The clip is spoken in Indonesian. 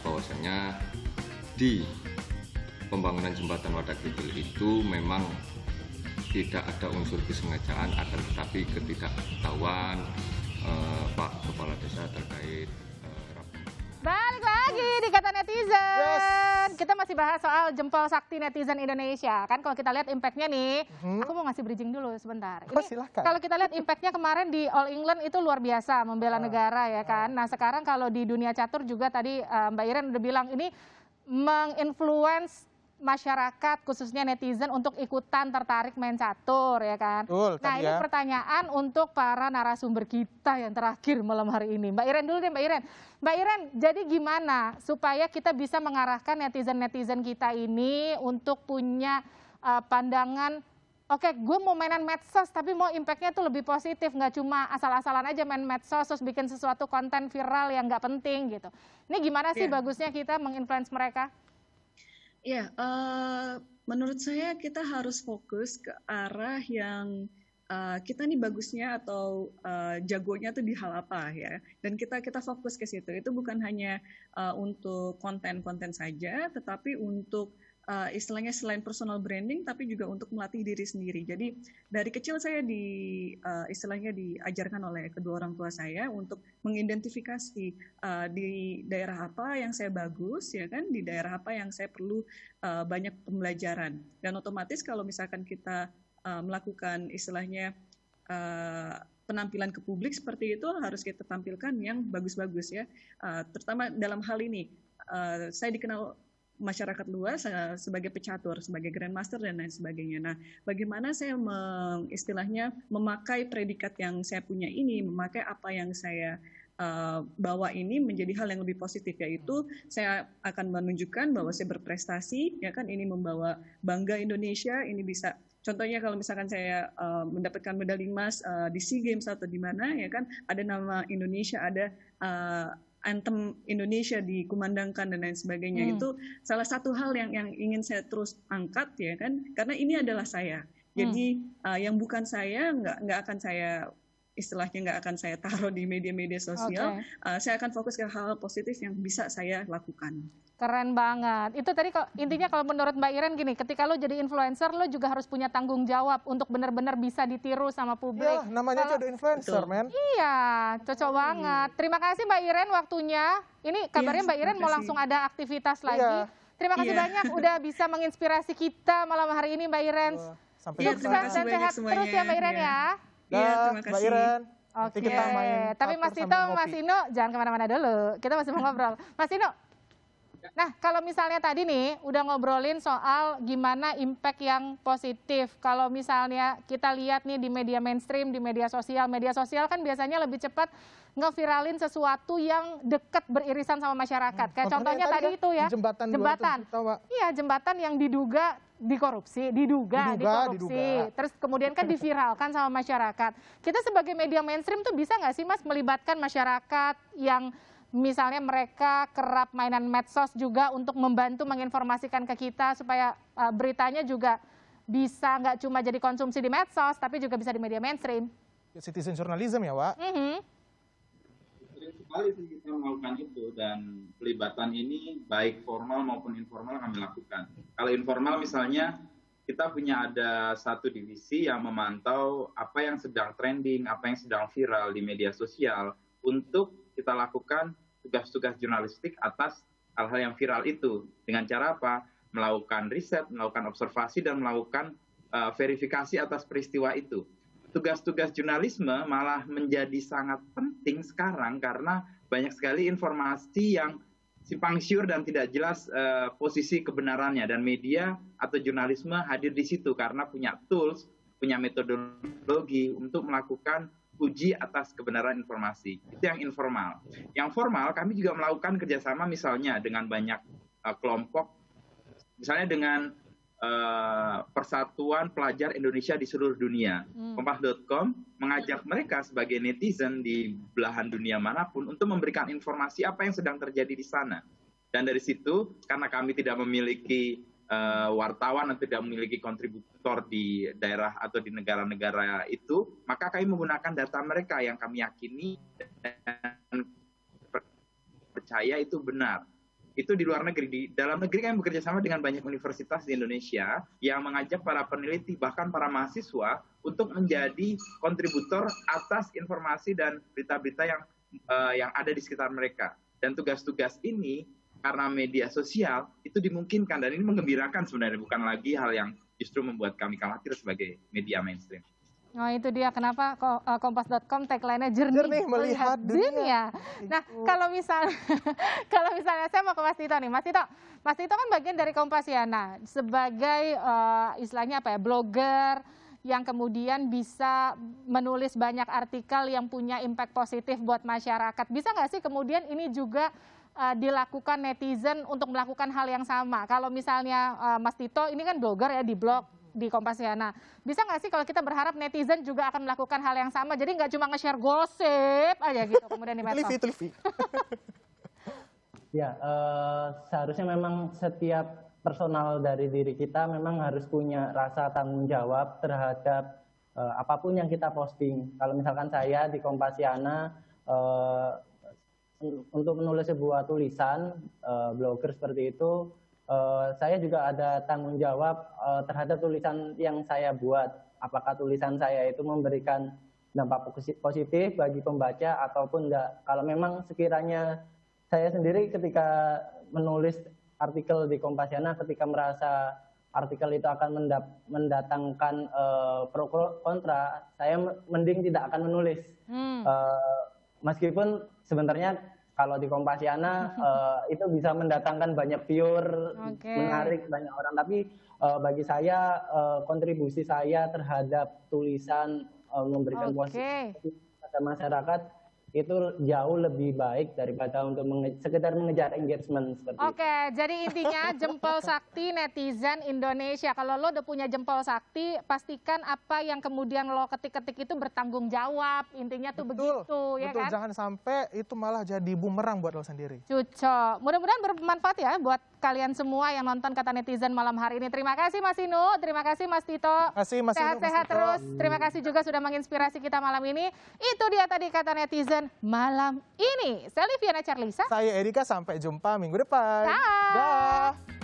bahwasanya di pembangunan jembatan Wadah Kidul itu memang tidak ada unsur kesengajaan, akan tetapi ketidaktahuan Pak Kepala Desa terkait. Balik lagi di Kata Netizen. Kita masih bahas soal jempol sakti netizen Indonesia. Kan kalau kita lihat impact-nya nih, aku mau ngasih bridging dulu sebentar. Ini silahkan. kalau kita lihat impact-nya kemarin di All England itu luar biasa, membela negara ya kan. Nah sekarang kalau di dunia catur juga tadi Mbak Iren udah bilang ini menginfluence masyarakat khususnya netizen untuk ikutan tertarik main catur ya kan. Nah ini pertanyaan untuk para narasumber kita yang terakhir malam hari ini. Mbak Iren dulu deh Mbak Iren. Mbak Iren, jadi gimana supaya kita bisa mengarahkan netizen-netizen kita ini untuk punya pandangan, oke, gue mau mainan medsos tapi mau impactnya tuh lebih positif, nggak cuma asal-asalan aja main medsos terus bikin sesuatu konten viral yang nggak penting gitu. Ini gimana sih bagusnya kita menginfluence mereka? Ya, menurut saya kita harus fokus ke arah yang kita nih bagusnya atau jagonya tuh di hal apa ya. Dan kita fokus ke situ. Itu bukan hanya untuk konten-konten saja, tetapi untuk istilahnya selain personal branding, tapi juga untuk melatih diri sendiri. Jadi dari kecil saya istilahnya diajarkan oleh kedua orang tua saya untuk mengidentifikasi di daerah apa yang saya bagus, ya kan, di daerah apa yang saya perlu banyak pembelajaran. Dan otomatis kalau misalkan kita melakukan istilahnya penampilan ke publik seperti itu, harus kita tampilkan yang bagus-bagus ya. Terutama dalam hal ini, saya dikenal masyarakat luas sebagai pecatur, sebagai grandmaster dan lain sebagainya. Nah, bagaimana saya istilahnya memakai predikat yang saya punya ini, memakai apa yang saya bawa ini menjadi hal yang lebih positif, yaitu saya akan menunjukkan bahwa saya berprestasi, ya kan, ini membawa bangga Indonesia, ini bisa. Contohnya kalau misalkan saya mendapatkan medali emas di SEA Games atau di mana, ya kan, ada nama Indonesia, ada anthem Indonesia dikumandangkan dan lain sebagainya. Itu salah satu hal yang ingin saya terus angkat, ya kan, karena ini adalah saya. Jadi yang bukan saya nggak akan saya istilahnya nggak akan saya taruh di media-media sosial. Saya akan fokus ke hal-hal positif yang bisa saya lakukan. Keren banget. Itu tadi intinya kalau menurut Mbak Iren gini, ketika lo jadi influencer, lo juga harus punya tanggung jawab untuk benar-benar bisa ditiru sama publik. Ya, namanya aja udah influencer, men. Iya, cocok banget. Terima kasih Mbak Iren waktunya. Ini kabarnya Mbak Iren mau langsung ada aktivitas lagi. Terima kasih banyak udah bisa menginspirasi kita malam hari ini Mbak Iren. Sampai sukses dan sehat terus ya Mbak Iren ya. Iya, terima kasih. Mbak Iren. Oke, tapi Mas Tito, Mas Ino jangan kemana-mana dulu. Kita masih mau ngobrol. Mas Ino, nah kalau misalnya tadi nih udah ngobrolin soal gimana impact yang positif. Kalau misalnya kita lihat nih di media mainstream, di media sosial kan biasanya lebih cepat ngeviralin sesuatu yang dekat beririsan sama masyarakat. Kayak contohnya tadi itu ya, jembatan. Iya, jembatan yang diduga dikorupsi. Terus kemudian kan diviralkan sama masyarakat. Kita sebagai media mainstream tuh bisa nggak sih Mas melibatkan masyarakat yang misalnya mereka kerap mainan medsos juga untuk membantu menginformasikan ke kita supaya beritanya juga bisa nggak cuma jadi konsumsi di medsos, tapi juga bisa di media mainstream. Citizen journalism ya, Wak? Sering sekali sih kita melakukan itu, dan pelibatan ini baik formal maupun informal kami lakukan. Kalau informal misalnya kita punya ada satu divisi yang memantau apa yang sedang trending, apa yang sedang viral di media sosial untuk kita lakukan tugas-tugas jurnalistik atas hal-hal yang viral itu. Dengan cara apa? Melakukan riset, melakukan observasi, dan melakukan verifikasi atas peristiwa itu. Tugas-tugas jurnalisme malah menjadi sangat penting sekarang karena banyak sekali informasi yang simpang siur dan tidak jelas posisi kebenarannya. Dan media atau jurnalisme hadir di situ karena punya tools, punya metodologi untuk melakukan uji atas kebenaran informasi. Itu yang informal. Yang formal, kami juga melakukan kerjasama misalnya dengan banyak kelompok, misalnya dengan Persatuan Pelajar Indonesia di seluruh dunia. Kompas.com mengajak mereka sebagai netizen di belahan dunia manapun untuk memberikan informasi apa yang sedang terjadi di sana. Dan dari situ, karena kami tidak memiliki wartawan atau tidak memiliki kontributor di daerah atau di negara-negara itu, maka kami menggunakan data mereka yang kami yakini dan percaya itu benar. Itu di luar negeri. Di dalam negeri kami bekerja sama dengan banyak universitas di Indonesia yang mengajak para peneliti, bahkan para mahasiswa untuk menjadi kontributor atas informasi dan berita-berita yang ada di sekitar mereka. Dan tugas-tugas ini karena media sosial itu dimungkinkan, dan ini menggembirakan sebenarnya, bukan lagi hal yang justru membuat kami khawatir sebagai media mainstream. Oh, itu dia kenapa kompas.com tagline-nya jernih melihat dunia. Nah, kalau misalnya saya mau ke Mas Tito nih. Mas Tito kan bagian dari Kompasiana sebagai istilahnya apa ya, blogger yang kemudian bisa menulis banyak artikel yang punya impact positif buat masyarakat. Bisa nggak sih kemudian ini juga dilakukan netizen untuk melakukan hal yang sama? Kalau misalnya Mas Tito ini kan blogger ya di blog di Kompasiana, bisa nggak sih kalau kita berharap netizen juga akan melakukan hal yang sama, jadi nggak cuma nge-share gosip aja gitu kemudian di medsos? Televisi. Ya, seharusnya memang setiap personal dari diri kita memang harus punya rasa tanggung jawab terhadap apapun yang kita posting. Kalau misalkan saya di Kompasiana untuk menulis sebuah tulisan blogger seperti itu, saya juga ada tanggung jawab terhadap tulisan yang saya buat. Apakah tulisan saya itu memberikan dampak positif bagi pembaca ataupun enggak. Kalau memang sekiranya saya sendiri ketika menulis artikel di Kompasiana, ketika merasa artikel itu akan mendatangkan pro kontra, saya mending tidak akan menulis. Meskipun sebenarnya kalau di Kompasiana itu bisa mendatangkan banyak viewer, menarik banyak orang. Tapi bagi saya kontribusi saya terhadap tulisan memberikan positif pada masyarakat itu jauh lebih baik daripada untuk sekedar mengejar engagement seperti itu. Oke, jadi intinya jempol sakti netizen Indonesia. Kalau lo udah punya jempol sakti, pastikan apa yang kemudian lo ketik-ketik itu bertanggung jawab. Intinya tuh begitu, ya kan? Jangan sampai itu malah jadi bumerang buat lo sendiri. Cucok. Mudah-mudahan bermanfaat ya buat kalian semua yang nonton Kata Netizen malam hari ini. Terima kasih Mas Inu, terima kasih Mas Tito. Sehat-sehat terus. Terima kasih juga sudah menginspirasi kita malam ini. Itu dia tadi Kata Netizen malam ini. Saya Liviana Charlisa. Saya Erika, sampai jumpa minggu depan. Dah.